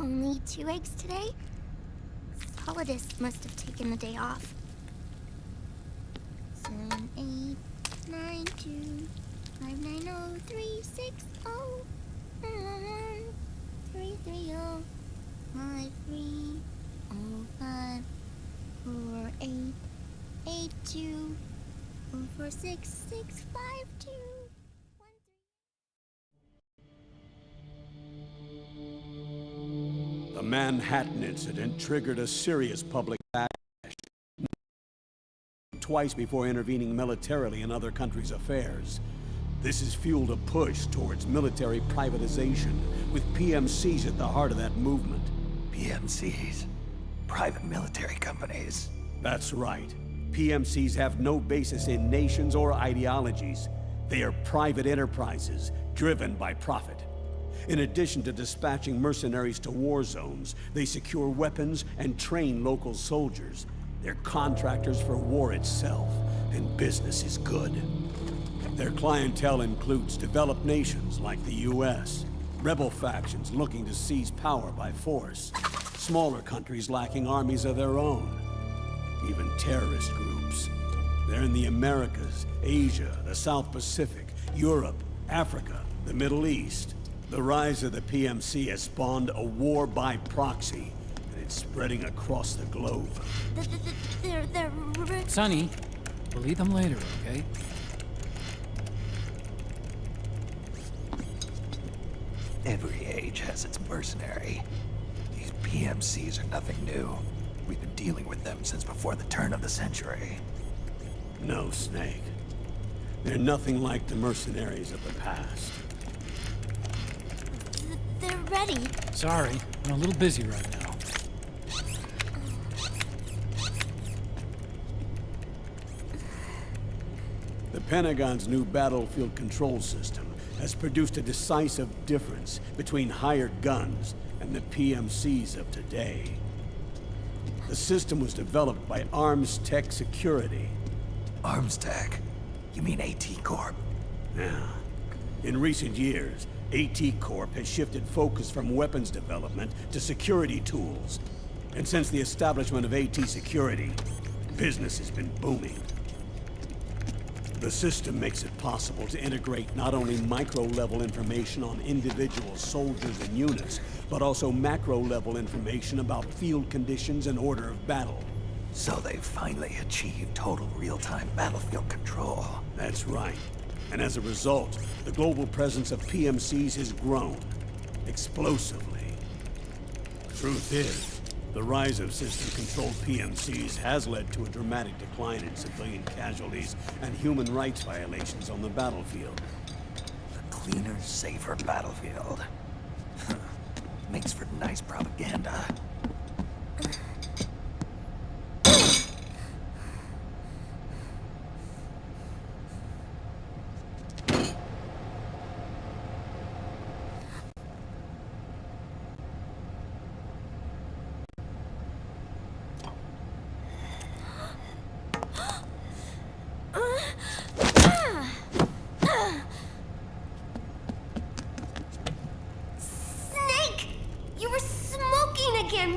Only 2 eggs today? Solidus must have taken the day off. 7, 8, 9, 2, 5, 9, 0, 3, 6, 0, 3, 3, 0, 5, 3, 0, 5, 4, 8, 8, 2, 4, 4, 6, 6, 5, 2, 1, 3. The Manhattan incident triggered a serious public backlash twice before intervening militarily in other countries' affairs. This has fueled a push towards military privatization, with PMCs at the heart of that movement. PMCs? Private military companies? That's right. PMCs have no basis in nations or ideologies. They are private enterprises, driven by profit. In addition to dispatching mercenaries to war zones, they secure weapons and train local soldiers. They're contractors for war itself, and business is good. Their clientele includes developed nations like the US, rebel factions looking to seize power by force, smaller countries lacking armies of their own, even terrorist groups. They're in the Americas, Asia, the South Pacific, Europe, Africa, the Middle East. The rise of the PMC has spawned a war by proxy, and it's spreading across the globe. They're... Sonny, we'll eat them later, okay? Every age has its mercenary. These PMCs are nothing new. We've been dealing with them since before the turn of the century. No, Snake. They're nothing like the mercenaries of the past. They're ready. Sorry, I'm a little busy right now. The Pentagon's new battlefield control system has produced a decisive difference between hired guns and the PMCs of today. The system was developed by Arms Tech Security. Arms Tech? You mean AT Corp? Yeah. In recent years, AT Corp has shifted focus from weapons development to security tools. And since the establishment of AT Security, business has been booming. The system makes it possible to integrate not only micro-level information on individual soldiers and units, but also macro-level information about field conditions and order of battle. So they've finally achieved total real-time battlefield control. That's right. And as a result, the global presence of PMCs has grown explosively. Truth is, the rise of system-controlled PMCs has led to a dramatic decline in civilian casualties and human rights violations on the battlefield. A cleaner, safer battlefield. Makes for nice propaganda.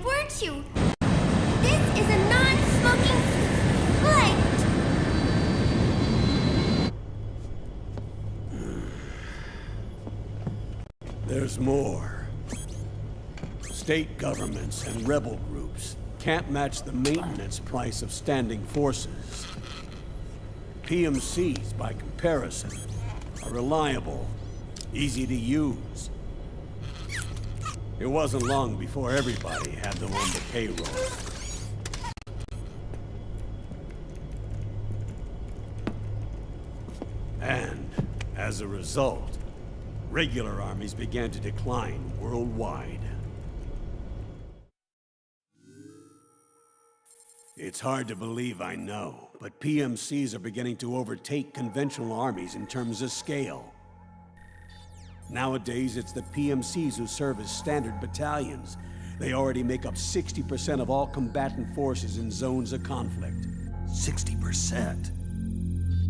Weren't you? This is a non-smoking flight! There's more. State governments and rebel groups can't match the maintenance price of standing forces. PMCs, by comparison, are reliable, easy to use. It wasn't long before everybody had them on the payroll. And, as a result, regular armies began to decline worldwide. It's hard to believe, I know, but PMCs are beginning to overtake conventional armies in terms of scale. Nowadays, it's the PMCs who serve as standard battalions. They already make up 60% of all combatant forces in zones of conflict. 60%?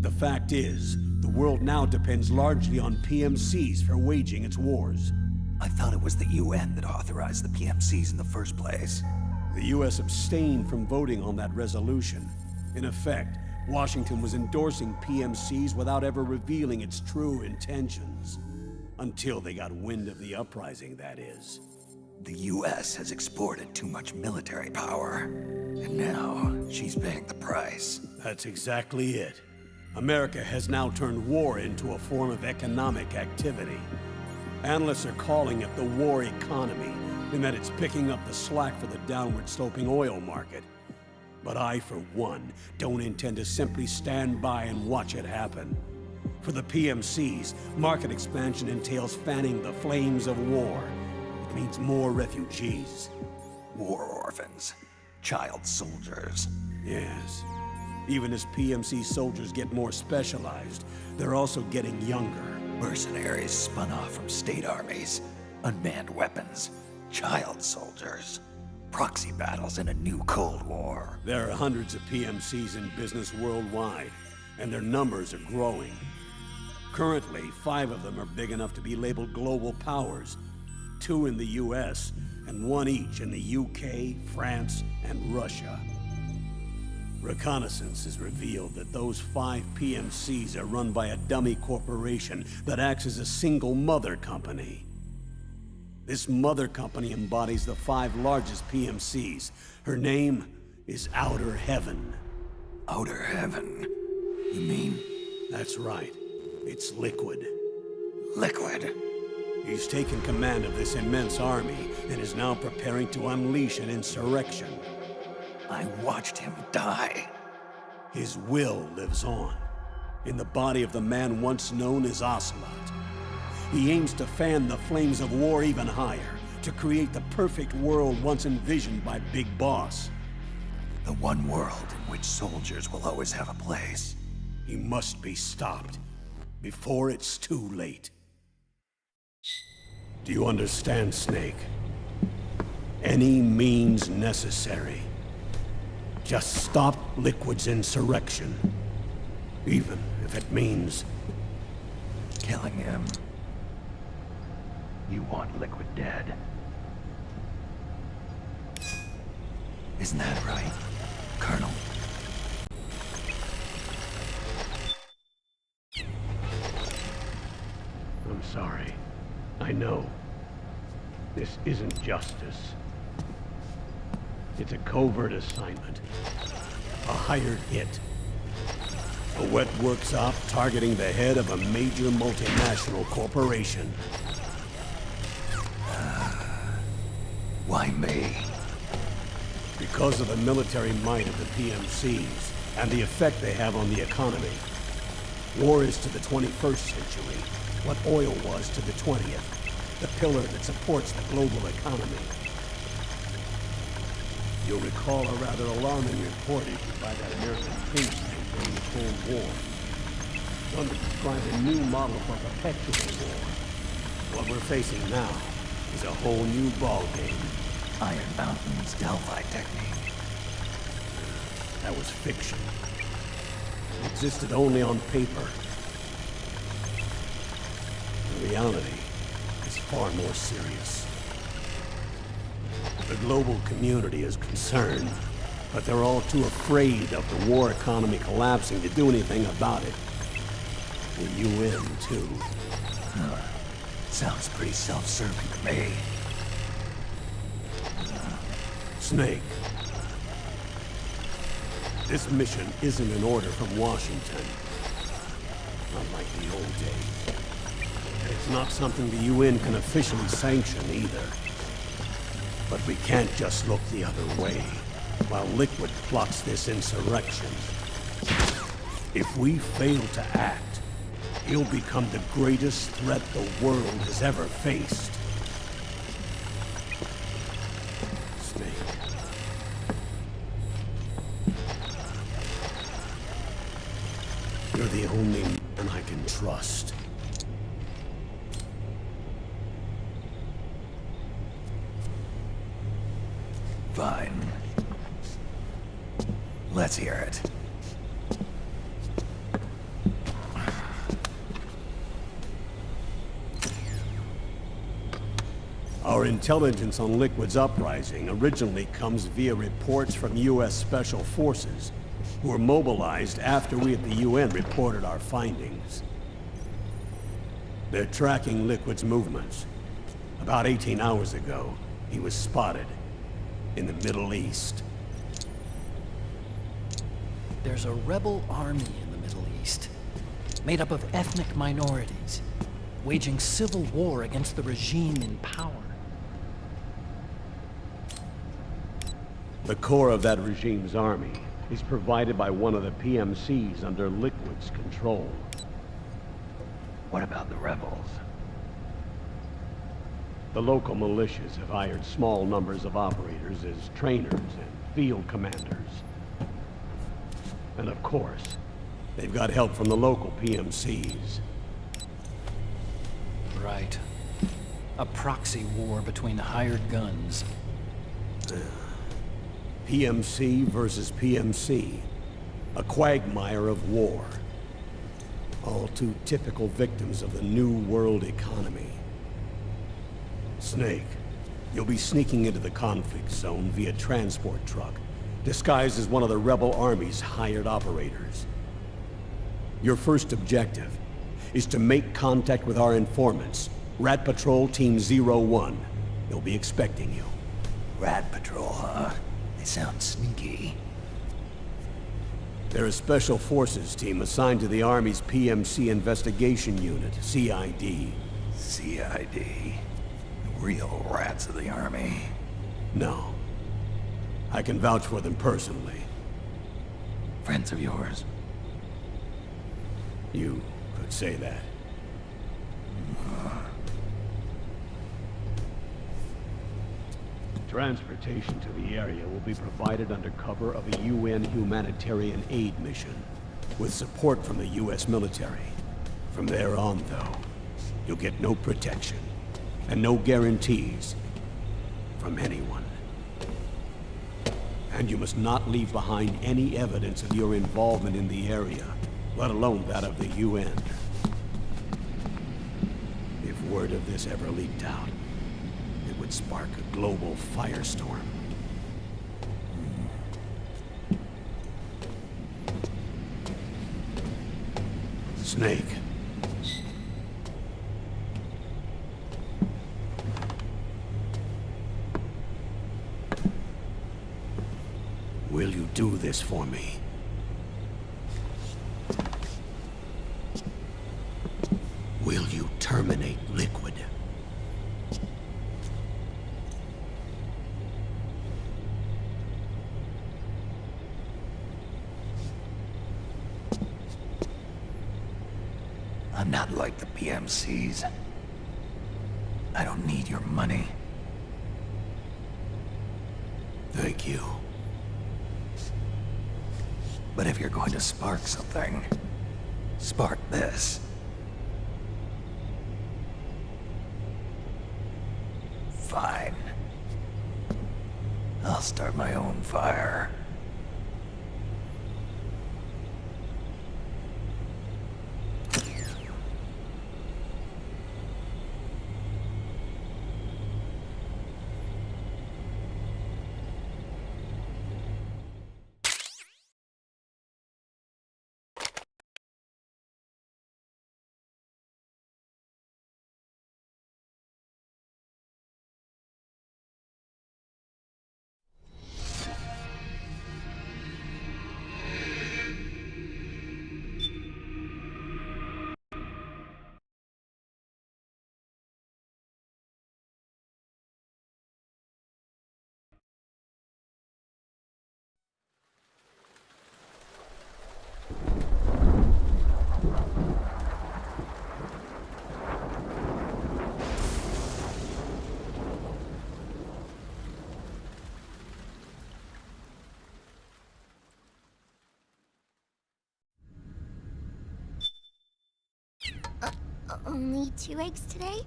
The fact is, the world now depends largely on PMCs for waging its wars. I thought it was the UN that authorized the PMCs in the first place. The U.S. abstained from voting on that resolution. In effect, Washington was endorsing PMCs without ever revealing its true intentions. Until they got wind of the uprising, that is. The US has exported too much military power, and now she's paying the price. That's exactly it. America has now turned war into a form of economic activity. Analysts are calling it the war economy, in that it's picking up the slack for the downward-sloping oil market. But I, for one, don't intend to simply stand by and watch it happen. For the PMCs, market expansion entails fanning the flames of war. It means more refugees. War orphans. Child soldiers. Yes. Even as PMC soldiers get more specialized, they're also getting younger. Mercenaries spun off from state armies. Unmanned weapons. Child soldiers. Proxy battles in a new Cold War. There are hundreds of PMCs in business worldwide, and their numbers are growing. Currently, 5 of them are big enough to be labeled global powers. 2 in the US, and 1 each in the UK, France, and Russia. Reconnaissance has revealed that those 5 PMCs are run by a dummy corporation that acts as a single mother company. This mother company embodies the 5 largest PMCs. Her name is Outer Heaven. Outer Heaven? You mean? That's right. It's Liquid. Liquid? He's taken command of this immense army and is now preparing to unleash an insurrection. I watched him die. His will lives on, in the body of the man once known as Ocelot. He aims to fan the flames of war even higher, to create the perfect world once envisioned by Big Boss. The one world in which soldiers will always have a place. He must be stopped, before it's too late. Do you understand, Snake? Any means necessary. Just stop Liquid's insurrection. Even if it means killing him. You want Liquid dead. Isn't that right, Colonel? I'm sorry. I know. This isn't justice. It's a covert assignment. A hired hit. A wet works op targeting the head of a major multinational corporation. Why me? Because of the military might of the PMCs and the effect they have on the economy. War is to the 21st century what oil was to the 20th, the pillar that supports the global economy. You'll recall a rather alarming report issued by that American think tank during the Cold War. One that described a new model for perpetual war. What we're facing now is a whole new ballgame. Iron Mountain's Delphi technique. That was fiction. It existed only on paper. The reality is far more serious. The global community is concerned, but they're all too afraid of the war economy collapsing to do anything about it. The UN, too. Sounds pretty self-serving to me. Snake. This mission isn't an order from Washington. Not like the old days. And it's not something the UN can officially sanction either. But we can't just look the other way, while Liquid plots this insurrection. If we fail to act, he'll become the greatest threat the world has ever faced. Snake. You're the only man I can trust. Fine. Let's hear it. Our intelligence on Liquid's uprising originally comes via reports from U.S. Special Forces, who were mobilized after we at the UN reported our findings. They're tracking Liquid's movements. About 18 hours ago, he was spotted in the Middle East. There's a rebel army in the Middle East, made up of ethnic minorities, waging civil war against the regime in power. The core of that regime's army is provided by one of the PMCs under Liquid's control. What about the rebels? The local militias have hired small numbers of operators as trainers and field commanders. And of course, they've got help from the local PMCs. Right. A proxy war between hired guns. PMC versus PMC. A quagmire of war. All too typical victims of the new world economy. Snake, you'll be sneaking into the conflict zone via transport truck, disguised as one of the rebel army's hired operators. Your first objective is to make contact with our informants, Rat Patrol Team 01. They'll be expecting you. Rat Patrol, huh? They sound sneaky. They're a special forces team assigned to the Army's PMC Investigation Unit, CID. CID. Real rats of the Army. No. I can vouch for them personally. Friends of yours? You could say that. Transportation to the area will be provided under cover of a UN humanitarian aid mission, with support from the US military. From there on, though, you'll get no protection, and no guarantees from anyone. And you must not leave behind any evidence of your involvement in the area, let alone that of the UN. If word of this ever leaked out, it would spark a global firestorm. Snake. Will you do this for me? Will you terminate Liquid? I'm not like the PMCs. I don't need your money. Thank you. But if you're going to spark something, spark this. Fine. I'll start my own fire. Only 2 eggs today?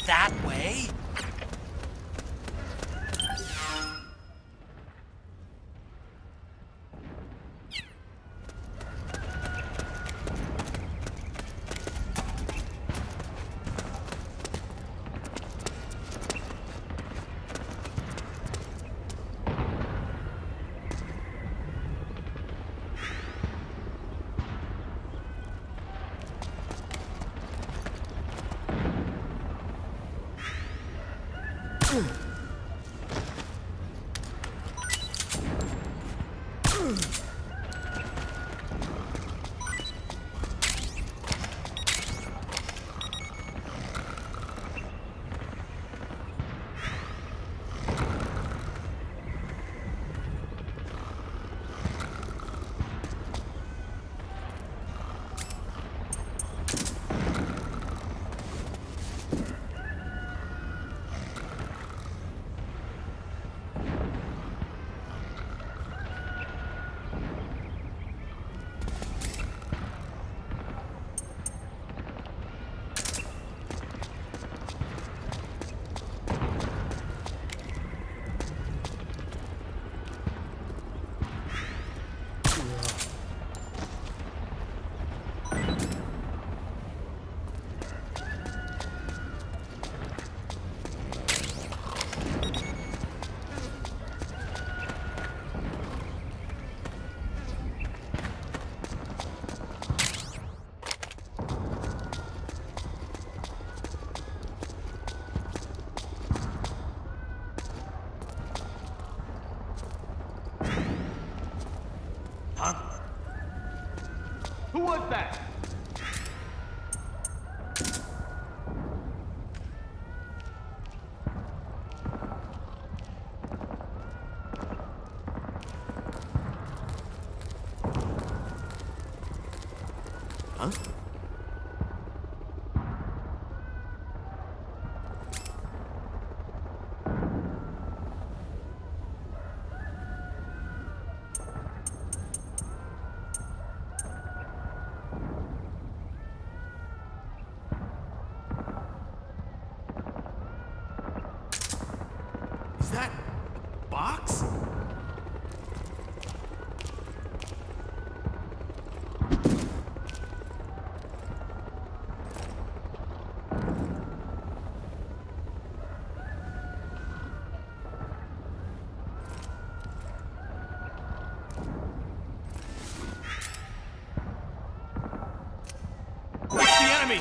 that way? Who was that? Huh? Is that a box? It's the enemy!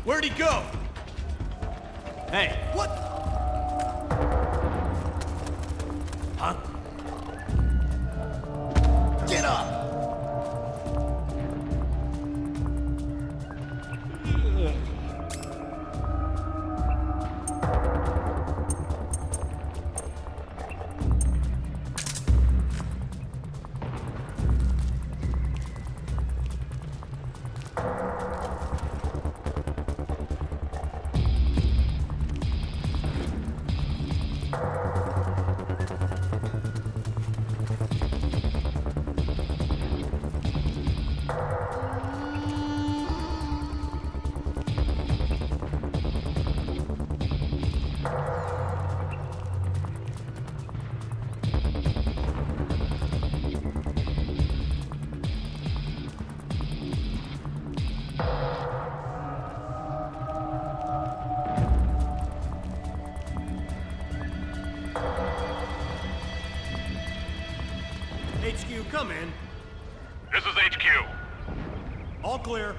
Where'd he go? Hey, what? Huh? Get up! HQ, come in. This is HQ. All clear.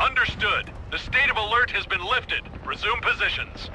Understood. The state of alert has been lifted. Resume positions.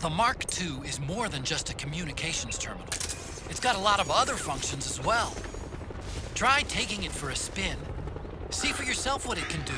The Mark II is more than just a communications terminal. It's got a lot of other functions as well. Try taking it for a spin. See for yourself what it can do.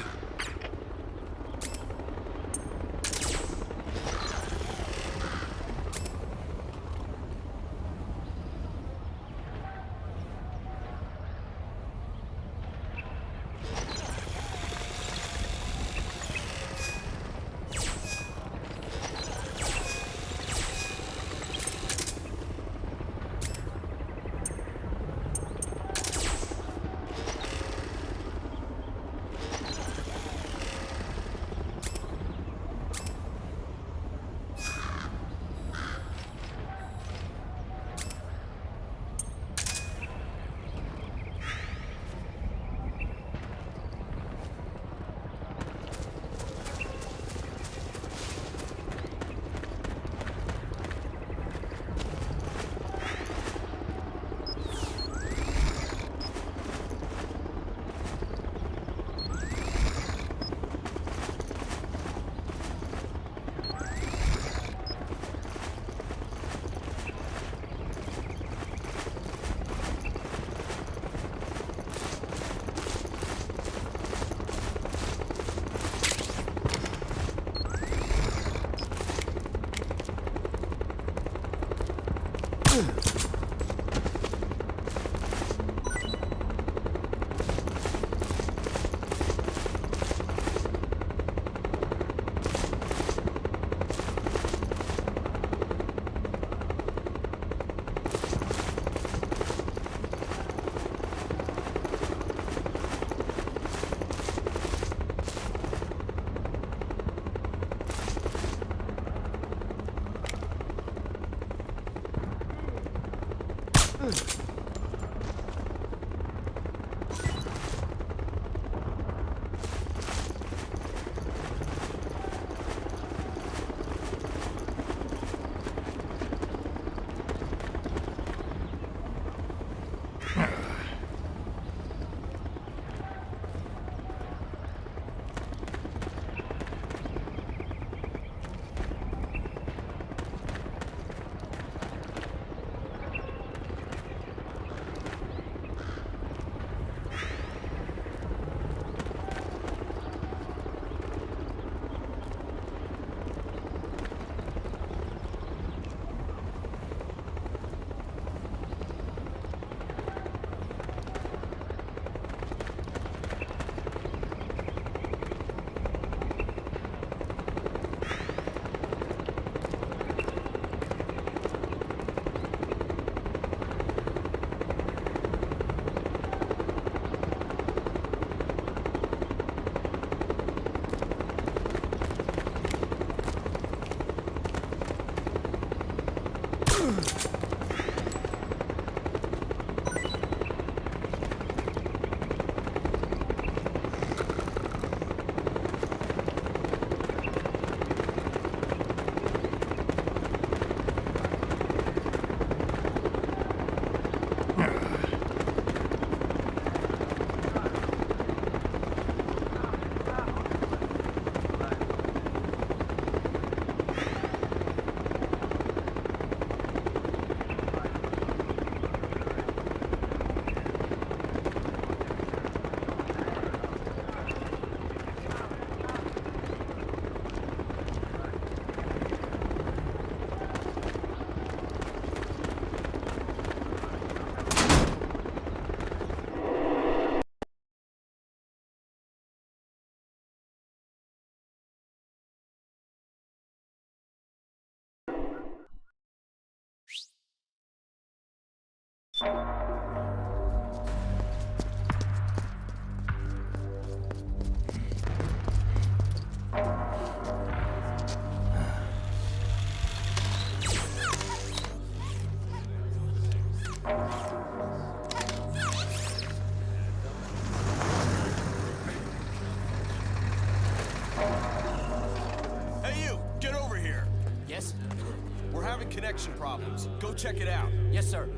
Connection problems. Go check it out. Yes, sir.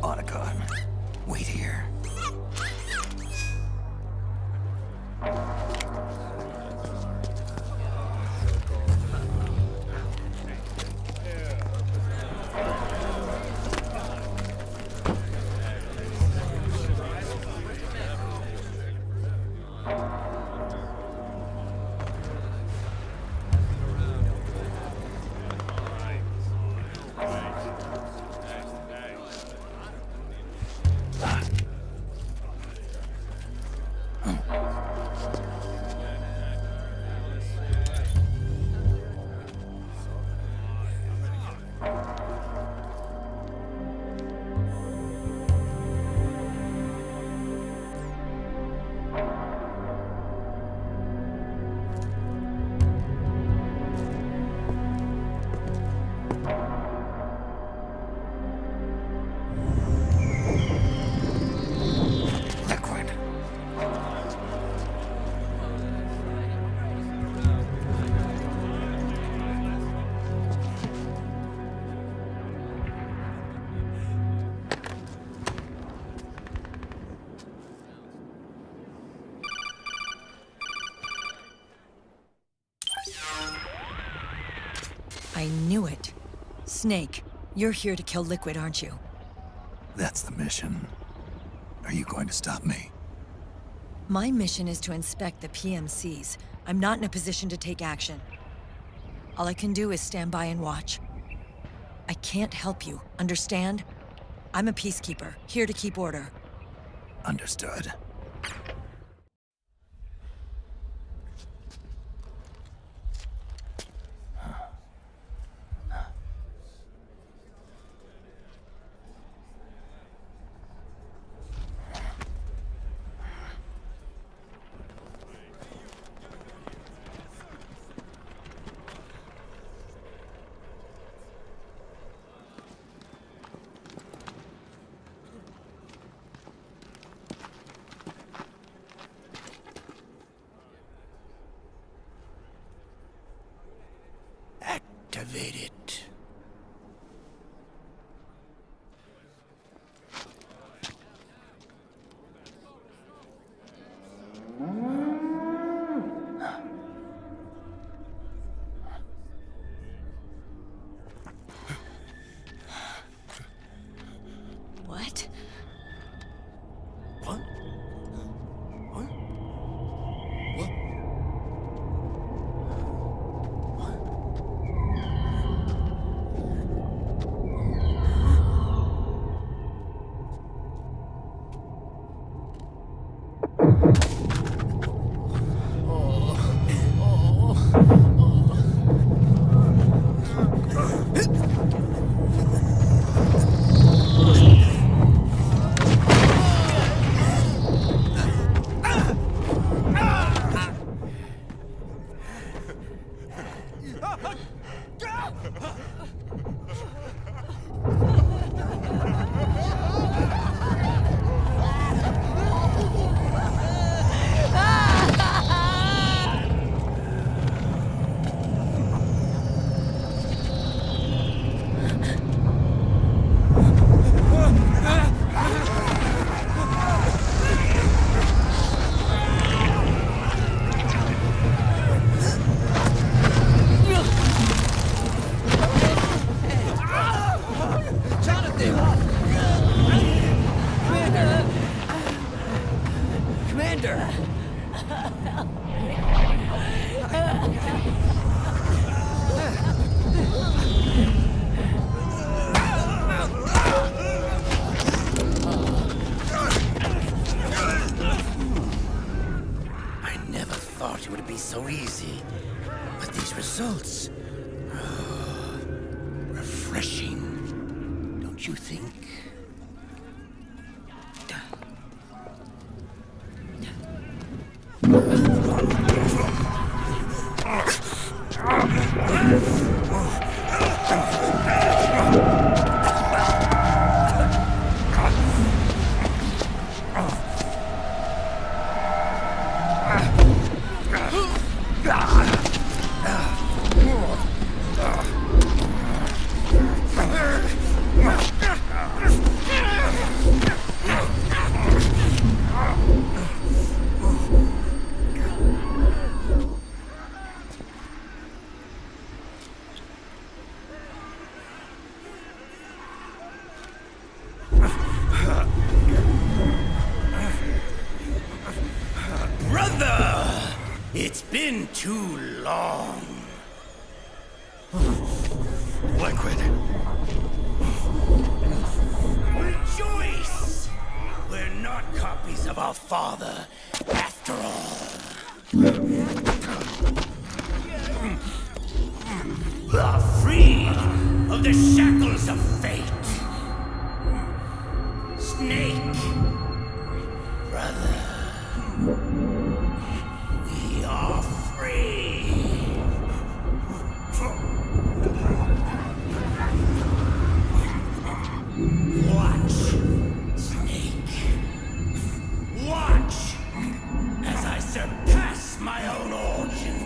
Otacon, wait here. Liquid. I knew it. Snake, you're here to kill Liquid, aren't you? That's the mission. Are you going to stop me? My mission is to inspect the PMCs. I'm not in a position to take action. All I can do is stand by and watch. I can't help you, understand? I'm a peacekeeper, here to keep order. Understood. Activate it. What? What? What? What? Commander! I never thought it would be so easy. But these results... refreshing. Don't you think? Brother! It's been too long. Liquid. Rejoice! We're not copies of our father. After after all. Are freed of the shackles of fate. Snake, brother, we are free. Watch, Snake. Watch as I surpass my own origin.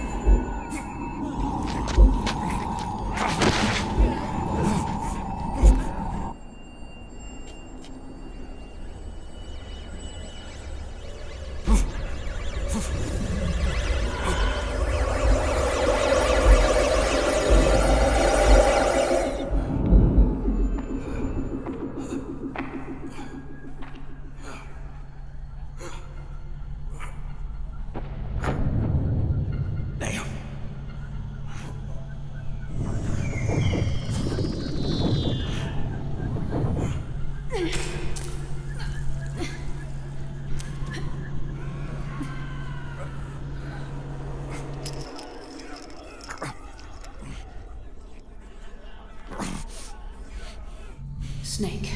Snake,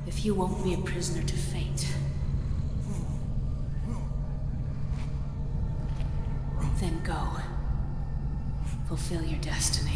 if you won't be a prisoner to fate, then go. Fulfill your destiny.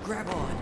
Grab on.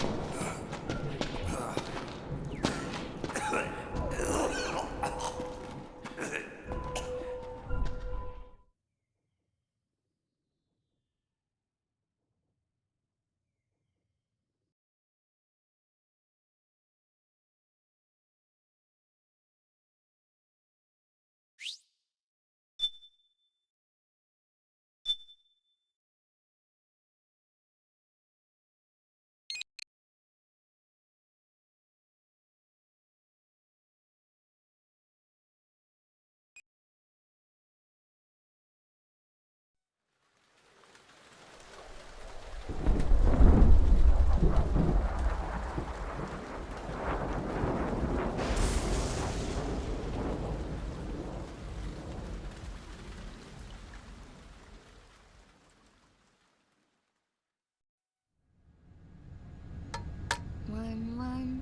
One,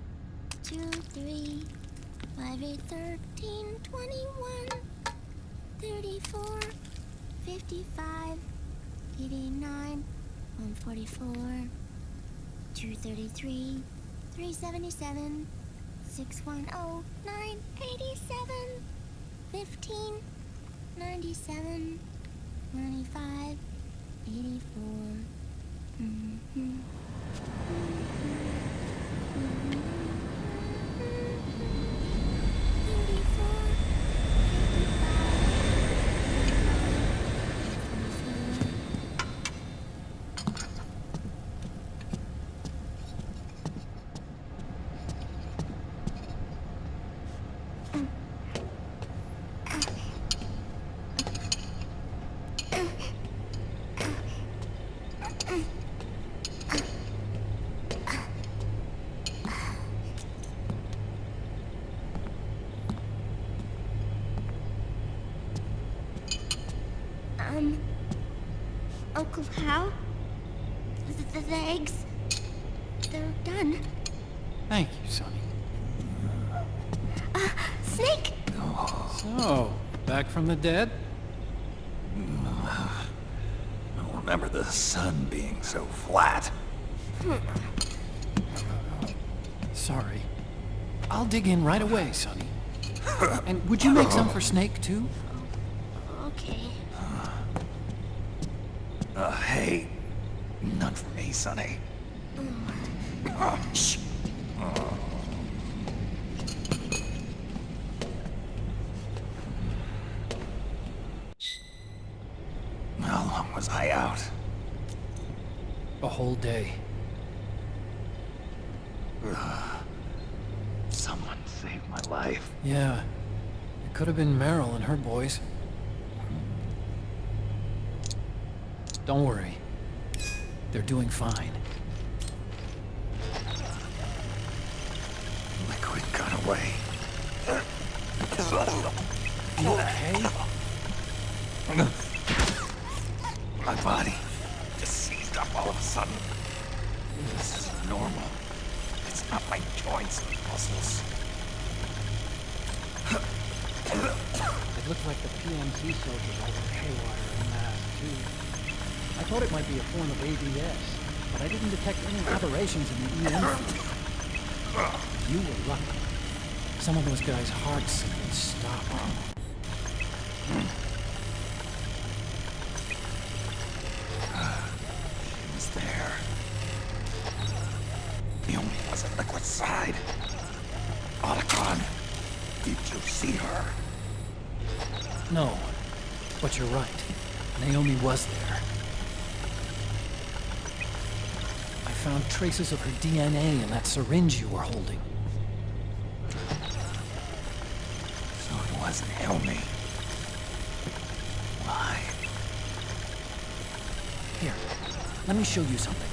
2, 3, 5, 8, 13, 21, 34, 55, 89, 144, 233, 377, 610, 987, 15, 97, 95, 84. Uncle Hal, the eggs, they're done. Thank you, Sonny. Snake! So, back from the dead? I don't remember the sun being so flat. Sorry. I'll dig in right away, Sonny. And would you make some for Snake, too? Okay. Hey, none for me, Sonny. Shh. How long was I out? A whole day. Someone saved my life. Yeah. It could have been Meryl and her boys. Don't worry. They're doing fine. Liquid got away. You okay? My body just seized up all of a sudden. This isn't normal. It's not my joints and muscles. It looked like the PMC soldiers all went haywire en masse, too. I thought it might be a form of ADS, but I didn't detect any aberrations in the EM field. You were lucky. Some of those guys' hearts simply stopped. She was there. Naomi was at Liquid's side. Otacon, did you see her? No, but you're right. Naomi was there. I found traces of her DNA in that syringe you were holding. So it was Naomi. Why? Here, let me show you something.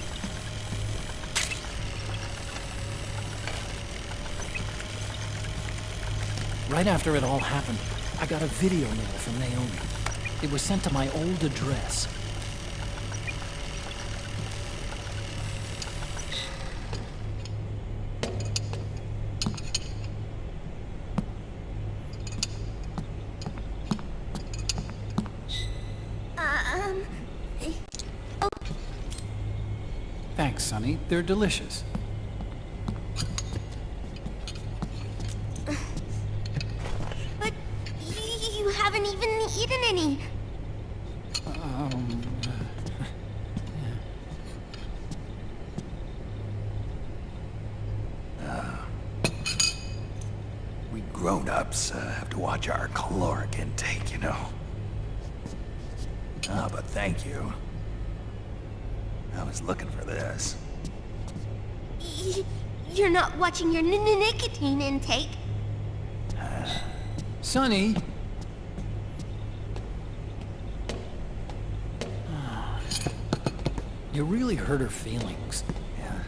Right after it all happened, I got a video mail from Naomi. It was sent to my old address. Thanks, Sonny. They're delicious. But you haven't even eaten any. We grown-ups have to watch our caloric intake, you know. Ah, but thank you. I was looking for this. You're not watching your nicotine intake. Sonny! You really hurt her feelings. Yeah.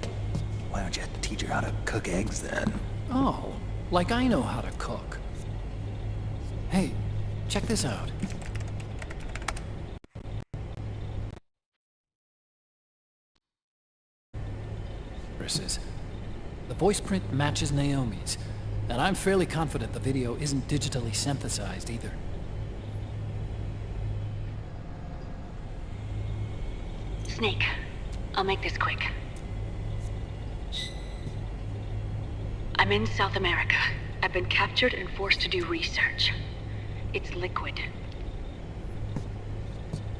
Why don't you teach her how to cook eggs then? Oh, like I know how to cook. Hey, check this out. The voice print matches Naomi's, and I'm fairly confident the video isn't digitally synthesized either. Snake, I'll make this quick. I'm in South America. I've been captured and forced to do research. It's Liquid.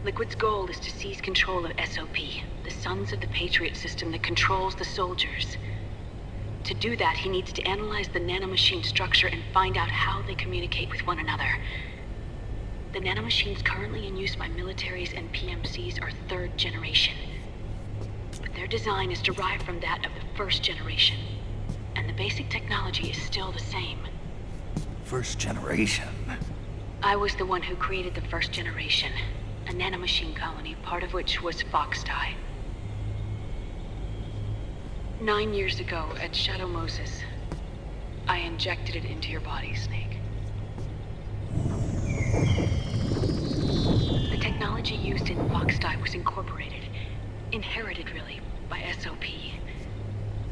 Liquid's goal is to seize control of SOP, the Sons of the Patriot system that controls the soldiers. To do that, he needs to analyze the nanomachine structure and find out how they communicate with one another. The nanomachines currently in use by militaries and PMCs are third generation. But their design is derived from that of the first generation. And the basic technology is still the same. First generation? I was the one who created the first generation. A nanomachine colony, part of which was Foxdie. 9 years ago, at Shadow Moses, I injected it into your body, Snake. The technology used in Foxdie was incorporated, inherited really, by SOP.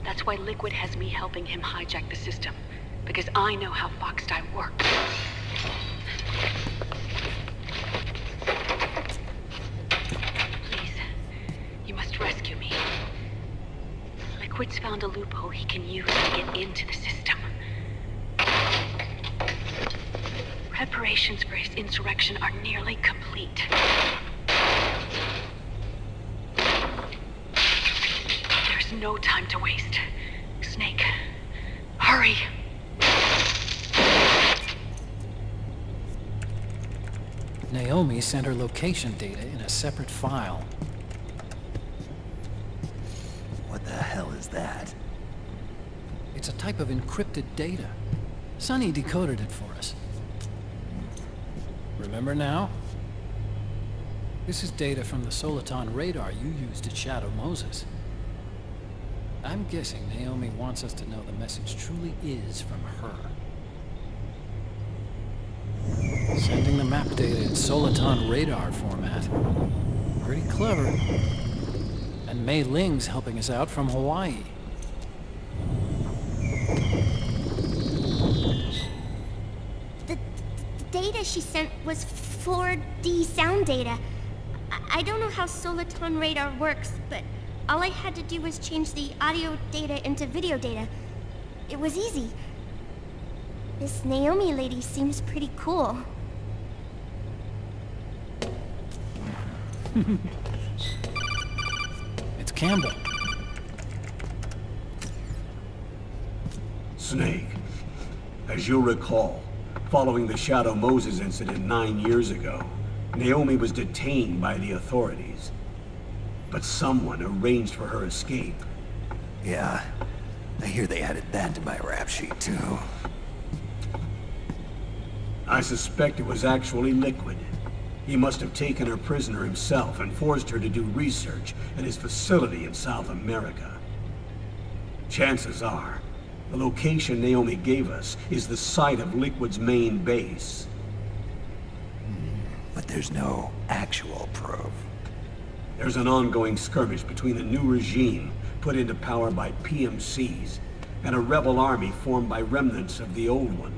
That's why Liquid has me helping him hijack the system, because I know how Foxdie works. Please, you must rescue me. Liquid's found a loophole he can use to get into the system. Preparations for his insurrection are nearly complete. There's no time to waste. Snake, hurry! Naomi sent her location data in a separate file. What the hell is that? It's a type of encrypted data. Sonny decoded it for us. Remember now? This is data from the Soliton radar you used at Shadow Moses. I'm guessing Naomi wants us to know the message truly is from her. Sending the map data in Soliton radar format. Pretty clever. And Mei Ling's helping us out from Hawaii. The data she sent was 4D sound data. I don't know how Soliton radar works, but all I had to do was change the audio data into video data. It was easy. This Naomi lady seems pretty cool. It's Campbell. Snake, as you'll recall, following the Shadow Moses incident 9 years ago, Naomi was detained by the authorities. But someone arranged for her escape. Yeah, I hear they added that to my rap sheet, too. I suspect it was actually Liquid. He must have taken her prisoner himself and forced her to do research at his facility in South America. Chances are, the location Naomi gave us is the site of Liquid's main base. But there's no actual proof. There's an ongoing skirmish between a new regime put into power by PMCs and a rebel army formed by remnants of the old one.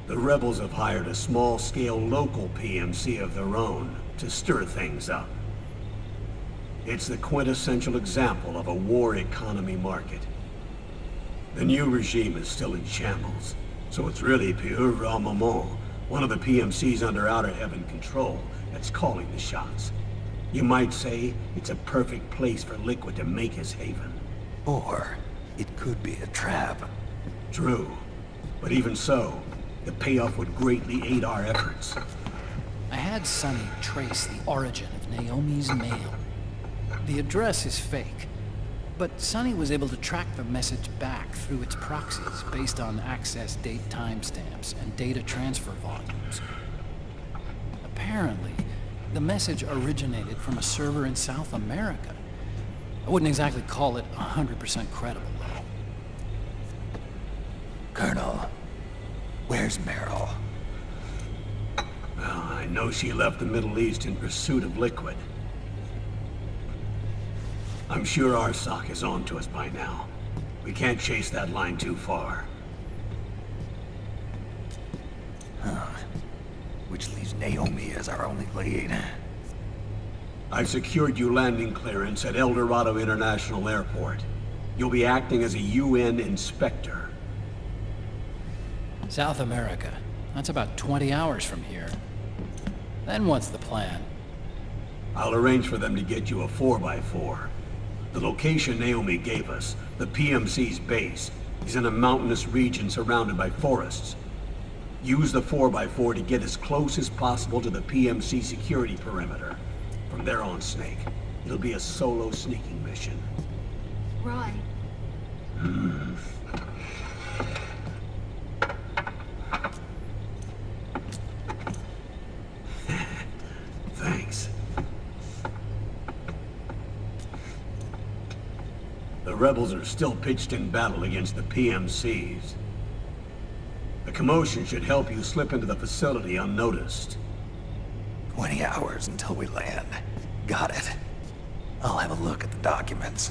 The rebels have hired a small-scale local PMC of their own to stir things up. It's the quintessential example of a war economy market. The new regime is still in shambles, so it's really Pure Maman, one of the PMCs under Outer Heaven control, that's calling the shots. You might say it's a perfect place for Liquid to make his haven. Or it could be a trap. True, but even so, the payoff would greatly aid our efforts. I had Sonny trace the origin of Naomi's mail. The address is fake, but Sonny was able to track the message back through its proxies based on access date timestamps and data transfer volumes. Apparently, the message originated from a server in South America. I wouldn't exactly call it 100% credible, though. Colonel, where's Meryl? Well, I know she left the Middle East in pursuit of Liquid. I'm sure Arsak is on to us by now. We can't chase that line too far. Which leaves Naomi as our only lead. I've secured you landing clearance at El Dorado International Airport. You'll be acting as a UN inspector. South America. That's about 20 hours from here. Then what's the plan? I'll arrange for them to get you a 4x4. The location Naomi gave us, the PMC's base, is in a mountainous region surrounded by forests. Use the 4x4 to get as close as possible to the PMC security perimeter. From there on, Snake, it'll be a solo sneaking mission. Right. Thanks. The rebels are still pitched in battle against the PMCs. The commotion should help you slip into the facility unnoticed. 20 hours until we land. Got it. I'll have a look at the documents.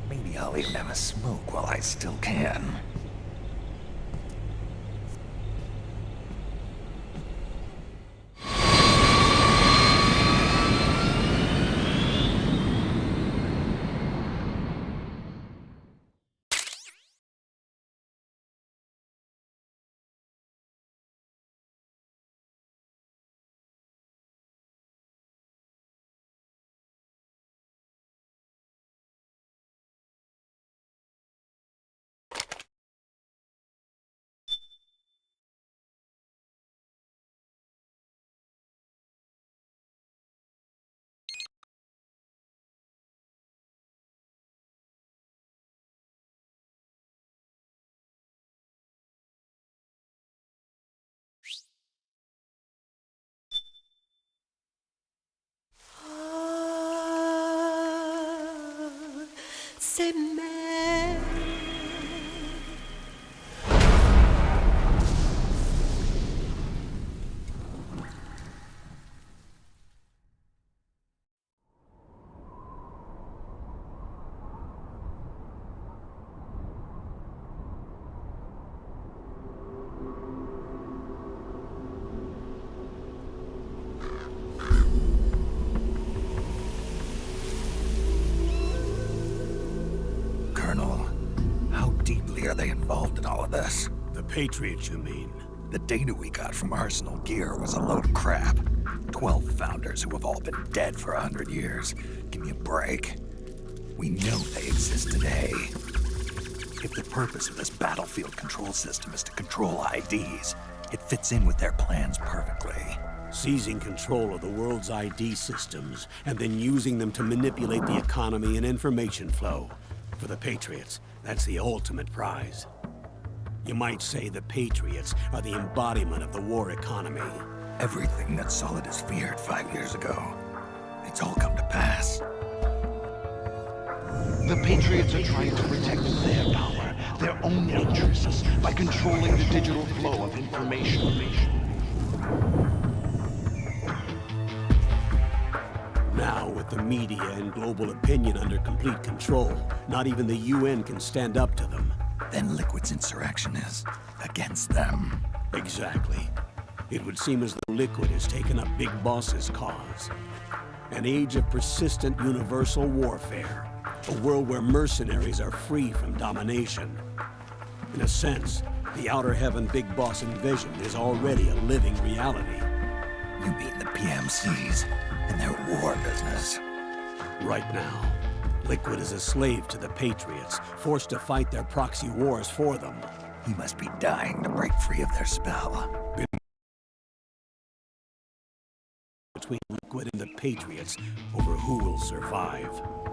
Maybe I'll even have a smoke while I still can. C'est mère. Colonel, how deeply are they involved in all of this? The Patriots, you mean? The data we got from Arsenal Gear was a load of crap. 12 founders who have all been dead for 100 years. Give me a break. We know they exist today. If the purpose of this battlefield control system is to control IDs, it fits in with their plans perfectly. Seizing control of the world's ID systems, and then using them to manipulate the economy and information flow. For the Patriots, that's the ultimate prize. You might say the Patriots are the embodiment of the war economy. Everything that Solidus feared 5 years ago, it's all come to pass. The Patriots are trying to protect their power, their own interests, by controlling the digital flow of information. Now, with the media and global opinion under complete control, not even the UN can stand up to them. Then Liquid's insurrection is against them. Exactly. It would seem as though Liquid has taken up Big Boss's cause. An age of persistent universal warfare. A world where mercenaries are free from domination. In a sense, the Outer Heaven Big Boss envisioned is already a living reality. You mean the PMCs and their war business? Right now, Liquid is a slave to the Patriots, forced to fight their proxy wars for them. He must be dying to break free of their spell. Between Liquid and the Patriots over who will survive.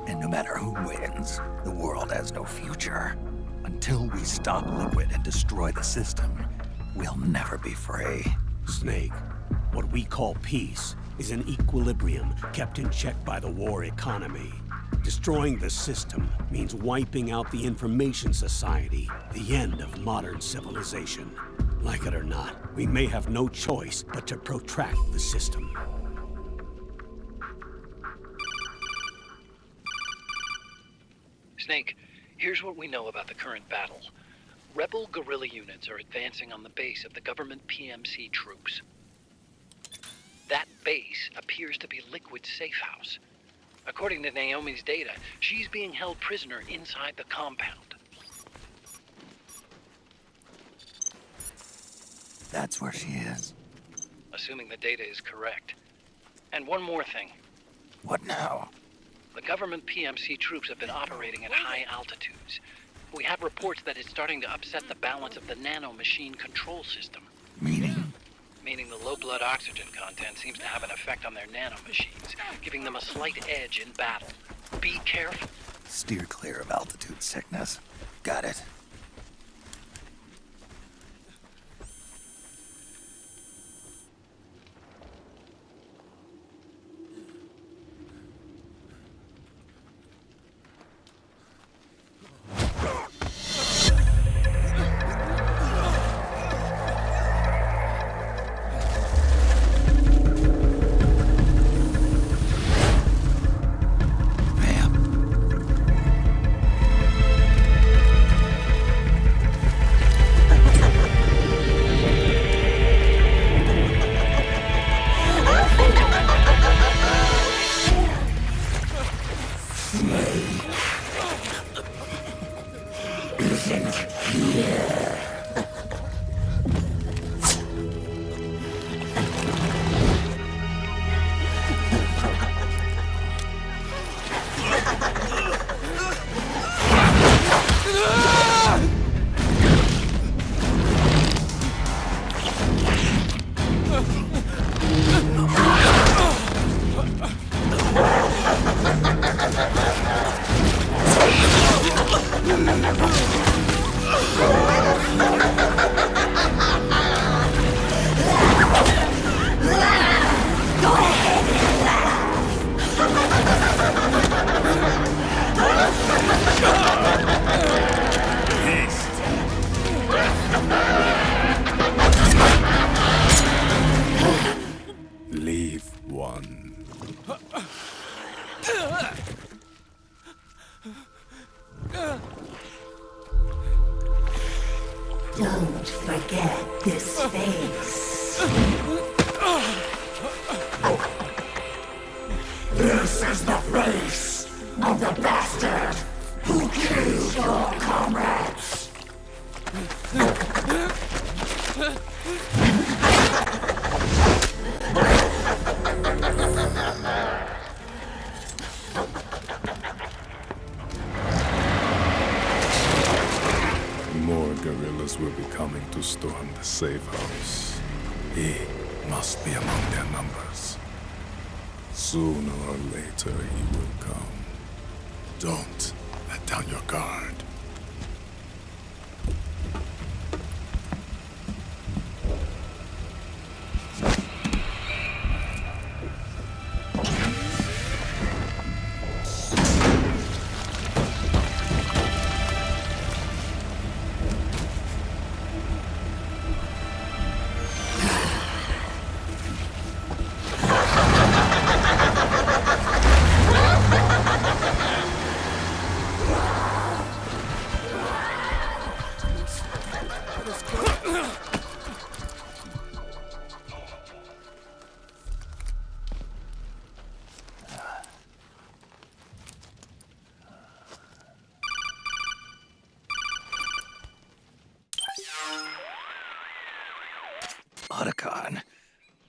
And no matter who wins, the world has no future. Until we stop Liquid and destroy the system, we'll never be free. Snake, what we call peace is an equilibrium kept in check by the war economy. Destroying the system means wiping out the information society, the end of modern civilization. Like it or not, we may have no choice but to protract the system. Snake, here's what we know about the current battle. Rebel guerrilla units are advancing on the base of the government PMC troops. That base appears to be Liquid's safe house. According to Naomi's data, she's being held prisoner inside the compound. That's where she is. Assuming the data is correct. And one more thing. What now? The government PMC troops have been operating at high altitudes. We have reports that it's starting to upset the balance of the nano-machine control system. Meaning? Meaning the low blood oxygen content seems to have an effect on their nano-machines, giving them a slight edge in battle. Be careful. Steer clear of altitude sickness. Got it. isn't here. Leave one. Don't forget this face. This is the face of the bastard who killed your comrades. More guerrillas will be coming to storm the safe house. He must be among their numbers. Sooner or later, he will come. Don't let down your guard. Otacon,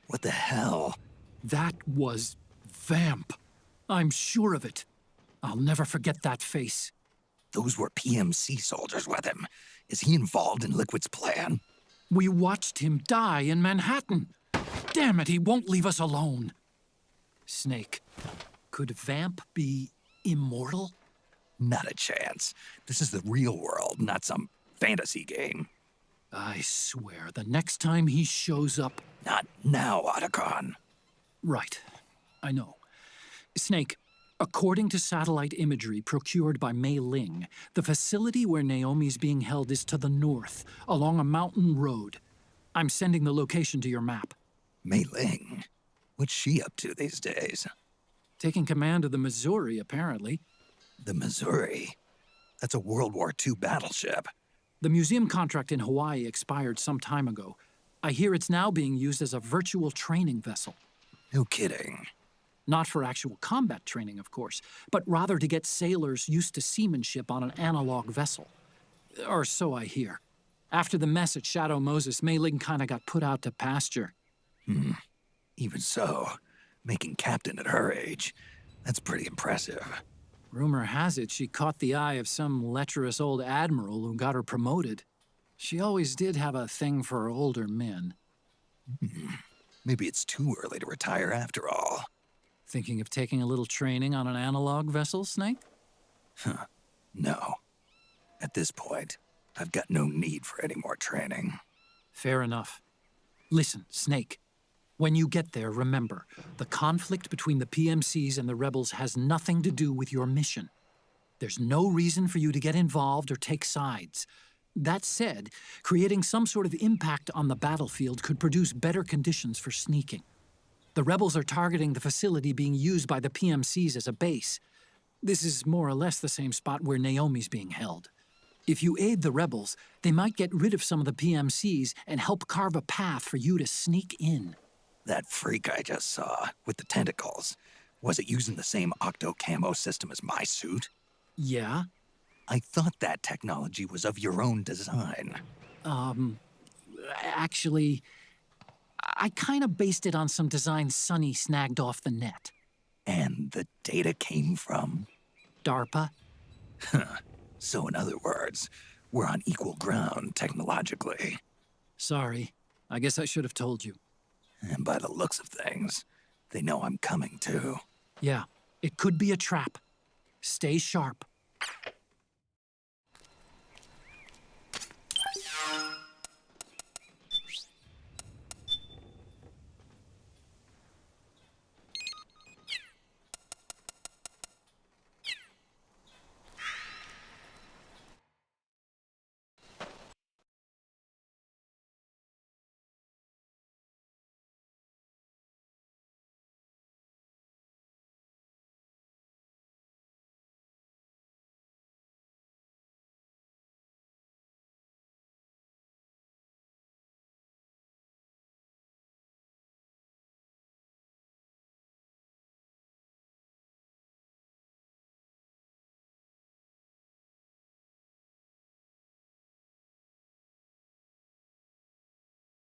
what the hell? That was Vamp. I'm sure of it. I'll never forget that face. Those were PMC soldiers with him. Is he involved in Liquid's plan? We watched him die in Manhattan. Damn it, he won't leave us alone. Snake, could Vamp be immortal? Not a chance. This is the real world, not some fantasy game. I swear, the next time he shows up... Not now, Otacon. Right. I know. Snake, according to satellite imagery procured by Mei Ling, the facility where Naomi's being held is to the north, along a mountain road. I'm sending the location to your map. Mei Ling? What's she up to these days? Taking command of the Missouri, apparently. The Missouri? That's a World War II battleship. The museum contract in Hawaii expired some time ago. I hear it's now being used as a virtual training vessel. No kidding. Not for actual combat training, of course, but rather to get sailors used to seamanship on an analog vessel. Or so I hear. After the mess at Shadow Moses, Mei Ling kinda got put out to pasture. Even so, making captain at her age, that's pretty impressive. Rumor has it she caught the eye of some lecherous old admiral who got her promoted. She always did have a thing for older men. Maybe it's too early to retire after all. Thinking of taking a little training on an analog vessel, Snake? No. At this point, I've got no need for any more training. Fair enough. Listen, Snake. When you get there, remember, the conflict between the PMCs and the rebels has nothing to do with your mission. There's no reason for you to get involved or take sides. That said, creating some sort of impact on the battlefield could produce better conditions for sneaking. The rebels are targeting the facility being used by the PMCs as a base. This is more or less the same spot where Naomi's being held. If you aid the rebels, they might get rid of some of the PMCs and help carve a path for you to sneak in. That freak I just saw, with the tentacles, Was it using the same octo camo system as my suit? Yeah? I thought that technology was of your own design. Actually, I kind of based it on some designs Sonny snagged off the net. And the data came from? DARPA? So in other words, we're on equal ground technologically. Sorry. I guess I should have told you. And by the looks of things, they know I'm coming too. Yeah, it could be a trap. Stay sharp.